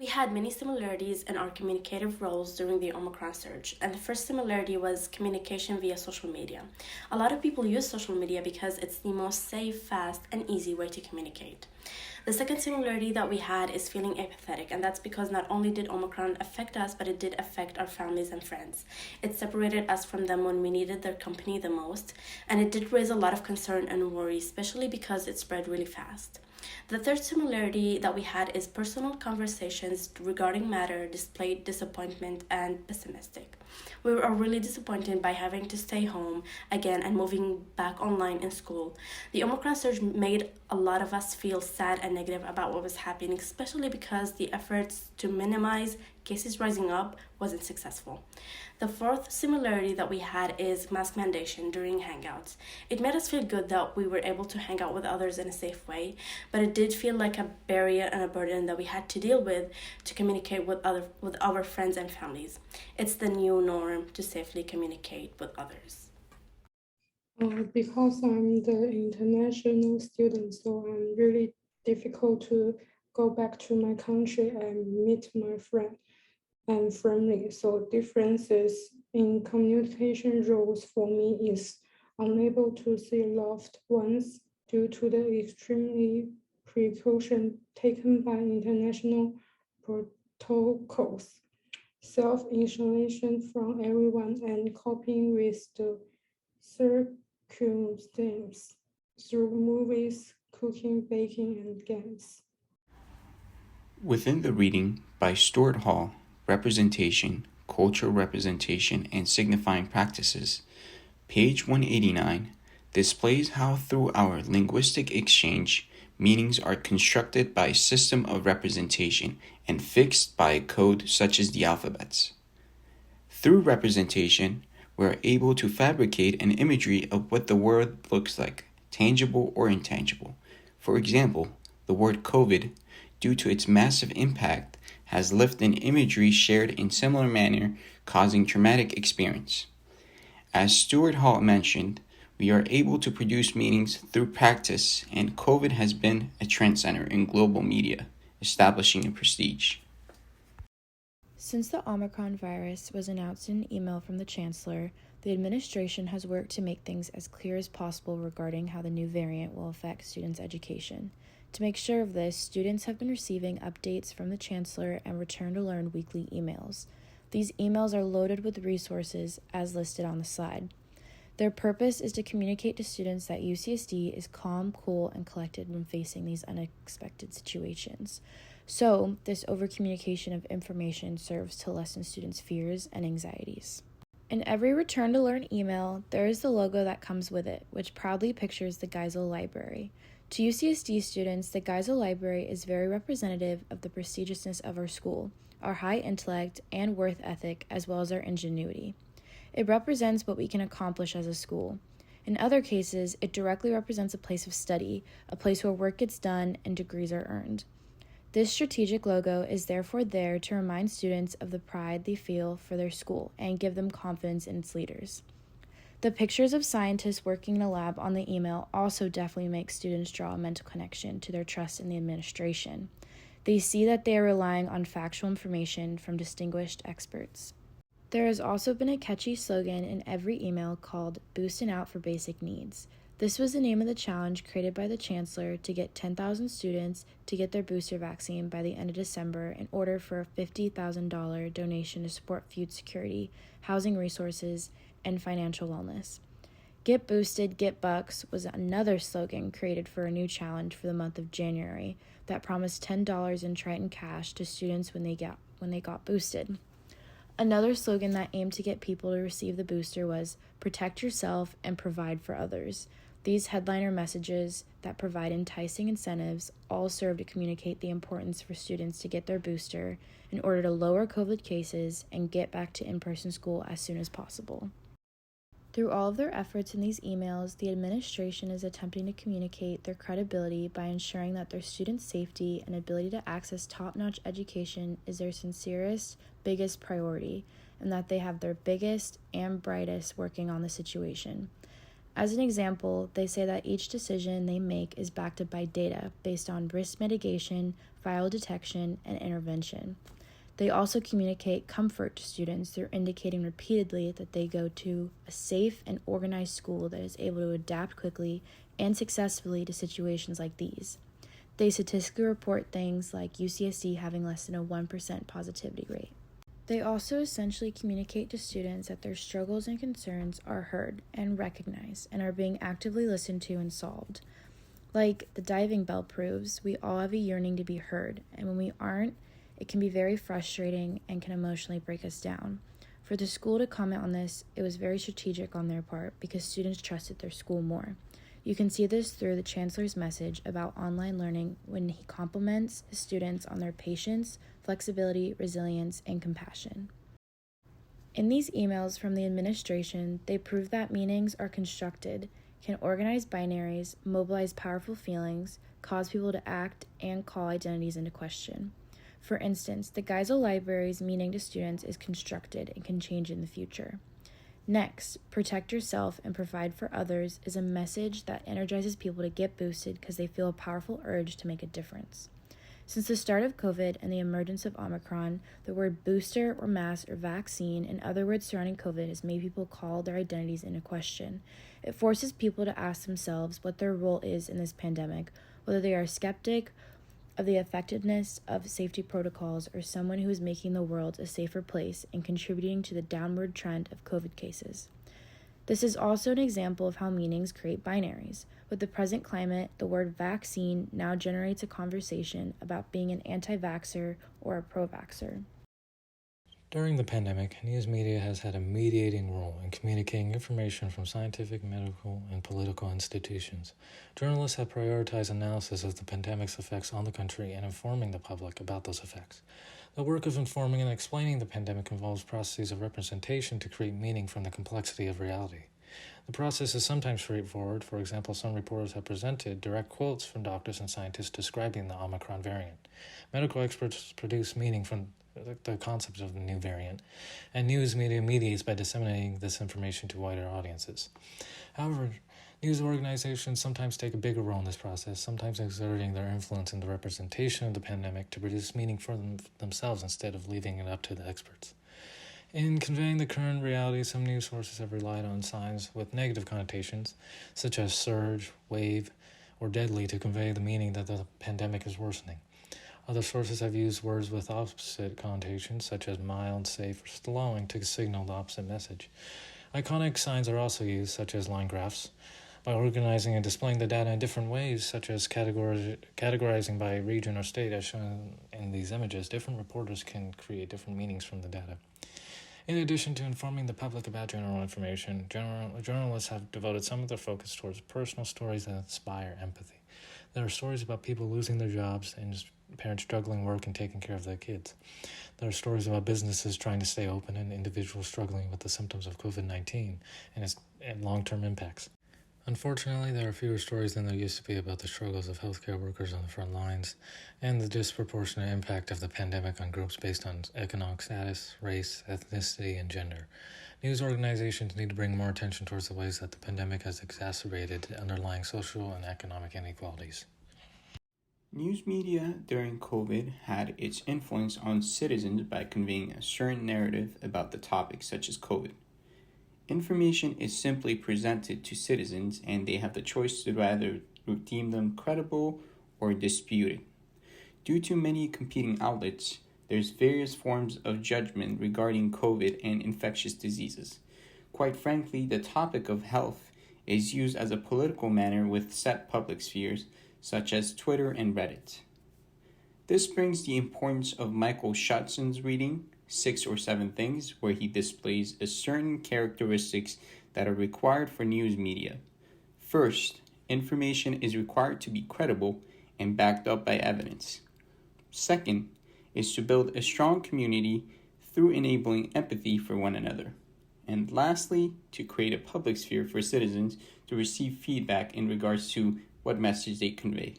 We had many similarities in our communicative roles during the Omicron surge, and the first similarity was communication via social media. A lot of people use social media because it's the most safe, fast, and easy way to communicate. The second similarity that we had is feeling apathetic, and that's because not only did Omicron affect us, but it did affect our families and friends. It separated us from them when we needed their company the most, and it did raise a lot of concern and worry, especially because it spread really fast. The third similarity that we had is personal conversations regarding matter displayed disappointment and pessimistic. We were really disappointed by having to stay home again and moving back online in school. The Omicron surge made a lot of us feel sad and negative about what was happening, especially because the efforts to minimize cases rising up wasn't successful. The fourth similarity that we had is mask mandation during hangouts. It made us feel good that we were able to hang out with others in a safe way, but it did feel like a barrier and a burden that we had to deal with to communicate with our friends and families. It's the new norm to safely communicate with others. Because I'm the international student, so I'm really difficult to go back to my country and meet my friend and family. So differences in communication roles for me is unable to see loved ones due to the extremely precaution taken by international protocols, self-isolation from everyone, and coping with the circumstance through movies, cooking, baking, and games. Within the reading by Stuart Hall, Representation, Cultural Representation, and Signifying Practices, page 189 displays how through our linguistic exchange, meanings are constructed by a system of representation and fixed by a code such as the alphabets. Through representation, we are able to fabricate an imagery of what the word looks like, tangible or intangible. For example, the word COVID, due to its massive impact, has lived in imagery shared in similar manner, causing traumatic experience. As Stuart Hall mentioned, we are able to produce meanings through practice, and COVID has been a trendsetter in global media, establishing a prestige. Since the Omicron virus was announced in an email from the Chancellor, the administration has worked to make things as clear as possible regarding how the new variant will affect students' education. To make sure of this, students have been receiving updates from the Chancellor and Return to Learn weekly emails. These emails are loaded with resources as listed on the slide. Their purpose is to communicate to students that UCSD is calm, cool, and collected when facing these unexpected situations. So, this overcommunication of information serves to lessen students' fears and anxieties. In every Return to Learn email, there is the logo that comes with it, which proudly pictures the Geisel Library. To UCSD students, the Geisel Library is very representative of the prestigiousness of our school, our high intellect and worth ethic, as well as our ingenuity. It represents what we can accomplish as a school. In other cases, it directly represents a place of study, a place where work gets done and degrees are earned. This strategic logo is therefore there to remind students of the pride they feel for their school and give them confidence in its leaders. The pictures of scientists working in a lab on the email also definitely make students draw a mental connection to their trust in the administration. They see that they are relying on factual information from distinguished experts. There has also been a catchy slogan in every email called Boostin' Out for Basic Needs. This was the name of the challenge created by the Chancellor to get 10,000 students to get their booster vaccine by the end of December in order for a $50,000 donation to support food security, housing resources, and financial wellness. Get Boosted, Get Bucks was another slogan created for a new challenge for the month of January that promised $10 in Triton cash to students when they got boosted. Another slogan that aimed to get people to receive the booster was Protect Yourself and Provide for Others. These headliner messages that provide enticing incentives all serve to communicate the importance for students to get their booster in order to lower COVID cases and get back to in-person school as soon as possible. Through all of their efforts in these emails, the administration is attempting to communicate their credibility by ensuring that their students' safety and ability to access top-notch education is their sincerest, biggest priority, and that they have their biggest and brightest working on the situation. As an example, they say that each decision they make is backed up by data based on risk mitigation, viral detection, and intervention. They also communicate comfort to students through indicating repeatedly that they go to a safe and organized school that is able to adapt quickly and successfully to situations like these. They statistically report things like UCSD having less than a 1% positivity rate. They also essentially communicate to students that their struggles and concerns are heard and recognized and are being actively listened to and solved. Like the diving bell proves, we all have a yearning to be heard, and when we aren't, it can be very frustrating and can emotionally break us down. For the school to comment on this, it was very strategic on their part because students trusted their school more. You can see this through the Chancellor's message about online learning when he compliments his students on their patience, flexibility, resilience, and compassion. In these emails from the administration, they prove that meanings are constructed, can organize binaries, mobilize powerful feelings, cause people to act, and call identities into question. For instance, the Geisel Library's meaning to students is constructed and can change in the future. Next, protect yourself and provide for others is a message that energizes people to get boosted because they feel a powerful urge to make a difference. Since the start of COVID and the emergence of Omicron, the word booster or mask or vaccine and other words surrounding COVID has made people call their identities into question. It forces people to ask themselves what their role is in this pandemic, whether they are skeptic of the effectiveness of safety protocols or someone who is making the world a safer place and contributing to the downward trend of COVID cases. This is also an example of how meanings create binaries. With the present climate, the word vaccine now generates a conversation about being an anti-vaxxer or a pro-vaxxer. During the pandemic, news media has had a mediating role in communicating information from scientific, medical, and political institutions. Journalists have prioritized analysis of the pandemic's effects on the country and informing the public about those effects. The work of informing and explaining the pandemic involves processes of representation to create meaning from the complexity of reality. The process is sometimes straightforward. For example, some reporters have presented direct quotes from doctors and scientists describing the Omicron variant. Medical experts produce meaning from the concept of the new variant, and news media mediates by disseminating this information to wider audiences. However, news organizations sometimes take a bigger role in this process, sometimes exerting their influence in the representation of the pandemic to produce meaning for themselves instead of leaving it up to the experts. In conveying the current reality, some news sources have relied on signs with negative connotations, such as surge, wave, or deadly, to convey the meaning that the pandemic is worsening. Other sources have used words with opposite connotations, such as mild, safe, or slowing, to signal the opposite message. Iconic signs are also used, such as line graphs. By organizing and displaying the data in different ways, such as categorizing by region or state, as shown in these images, different reporters can create different meanings from the data. In addition to informing the public about general information, journalists have devoted some of their focus towards personal stories that inspire empathy. There are stories about people losing their jobs and parents struggling work and taking care of their kids. There are stories about businesses trying to stay open and individuals struggling with the symptoms of COVID-19 and its long-term impacts. Unfortunately, there are fewer stories than there used to be about the struggles of healthcare workers on the front lines and the disproportionate impact of the pandemic on groups based on economic status, race, ethnicity, and gender. News organizations need to bring more attention towards the ways that the pandemic has exacerbated the underlying social and economic inequalities. News media during COVID had its influence on citizens by conveying a certain narrative about the topic, such as COVID. Information is simply presented to citizens, and they have the choice to either deem them credible or disputed. Due to many competing outlets, there's various forms of judgment regarding COVID and infectious diseases. Quite frankly, the topic of health is used as a political manner with set public spheres, such as Twitter and Reddit. This brings the importance of Michael Schutz's reading, 6 or 7 Things, where he displays a certain characteristics that are required for news media. First, information is required to be credible and backed up by evidence. Second, is to build a strong community through enabling empathy for one another. And lastly, to create a public sphere for citizens to receive feedback in regards to what message they convey.